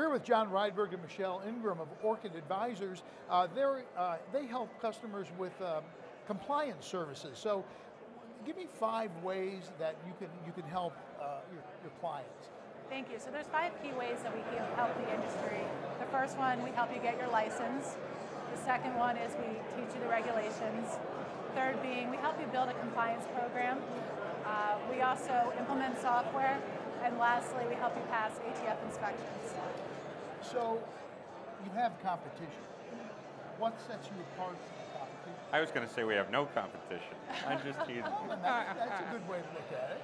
here with John Rydberg and Michelle Ingram of Orchid Advisors. They help customers with compliance services. So give me 5 ways that you can help your clients. Thank you. So there's 5 key ways that we help the industry. The first one, we help you get your license. The second one is we teach you the regulations. Third being, we help you build a compliance program. We also implement software. And lastly, we help you pass ATF inspections. So you have competition. What sets you apart from the competition? I was going to say we have no competition. I'm just teasing. That's a good way to look at it.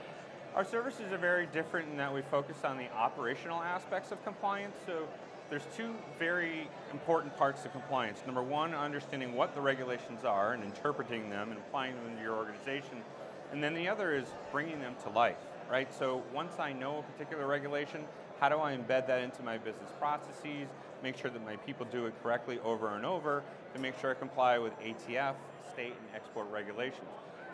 Our services are very different in that we focus on the operational aspects of compliance. So there's 2 very important parts of compliance. Number 1, understanding what the regulations are and interpreting them and applying them to your organization. And then the other is bringing them to life, right? So once I know a particular regulation, how do I embed that into my business processes, make sure that my people do it correctly over and over to make sure I comply with ATF, state and export regulations.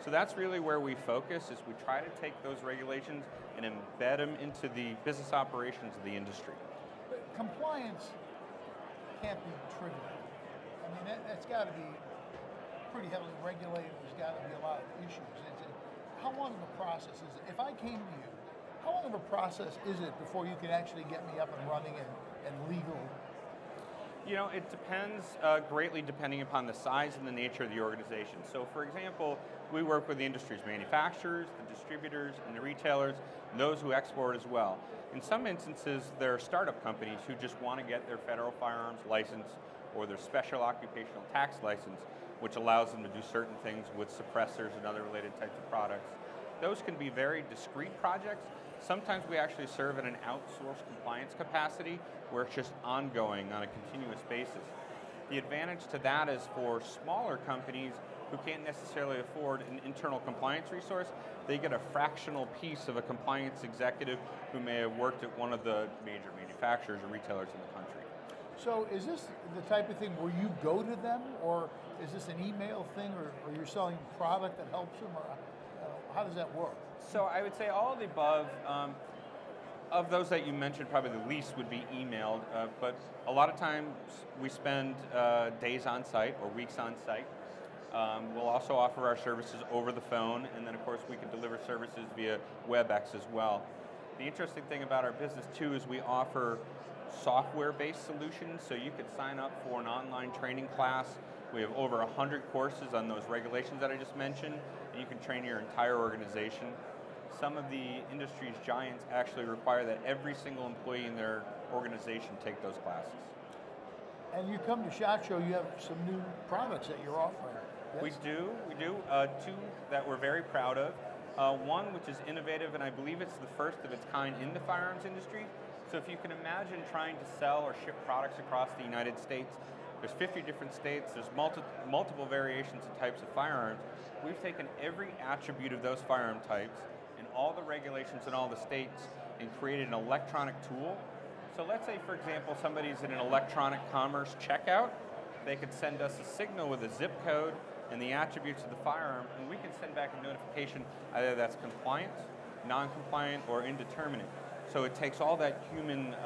So that's really where we focus, is we try to take those regulations and embed them into the business operations of the industry. But compliance can't be trivial. I mean, that's got to be pretty heavily regulated. There's got to be a lot of issues. How long of a process is it? If I came to you, how long of a process is it before you can actually get me up and running and legal? You know, it depends greatly depending upon the size and the nature of the organization. So for example, we work with the industry's manufacturers, the distributors, and the retailers, and those who export as well. In some instances, there are startup companies who just want to get their federal firearms license or their special occupational tax license, which allows them to do certain things with suppressors and other related types of products. Those can be very discrete projects. Sometimes we actually serve in an outsourced compliance capacity where it's just ongoing on a continuous basis. The advantage to that is for smaller companies who can't necessarily afford an internal compliance resource, they get a fractional piece of a compliance executive who may have worked at one of the major manufacturers or retailers in the country. So is this the type of thing where you go to them, or is this an email thing, or you're selling product that helps them, or how does that work? So I would say all of the above. Of those that you mentioned, probably the least would be emailed, but a lot of times we spend days on site or weeks on site. We'll also offer our services over the phone, and then of course we can deliver services via WebEx as well. The interesting thing about our business too is we offer software-based solutions, so you could sign up for an online training class. We have over 100 courses on those regulations that I just mentioned, and you can train your entire organization. Some of the industry's giants actually require that every single employee in their organization take those classes. And you come to SHOT Show, you have some new products that you're offering. Yes? We do. 2 that we're very proud of. One which is innovative, and I believe it's the first of its kind in the firearms industry. So if you can imagine trying to sell or ship products across the United States, there's 50 different states, there's multiple variations of types of firearms. We've taken every attribute of those firearm types and all the regulations in all the states and created an electronic tool. So let's say, for example, somebody's in an electronic commerce checkout. They could send us a signal with a zip code and the attributes of the firearm, and we can send back a notification, either that's compliant, non-compliant, or indeterminate. So it takes all that human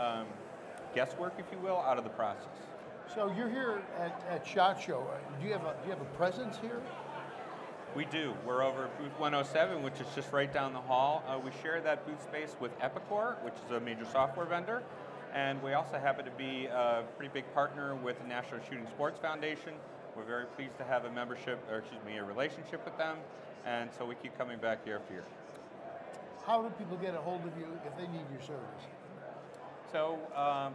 guesswork, if you will, out of the process. So you're here at SHOT Show. Do you have a presence here? We do. We're over at booth 107, which is just right down the hall. We share that booth space with Epicor, which is a major software vendor. And we also happen to be a pretty big partner with the National Shooting Sports Foundation. We're very pleased to have a relationship with them. And so we keep coming back year after year. How do people get a hold of you if they need your service? So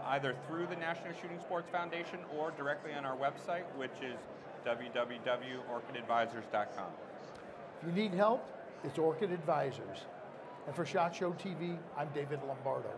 either through the National Shooting Sports Foundation or directly on our website, which is www.orchidadvisors.com. If you need help, it's Orchid Advisors. And for SHOT Show TV, I'm David Lombardo.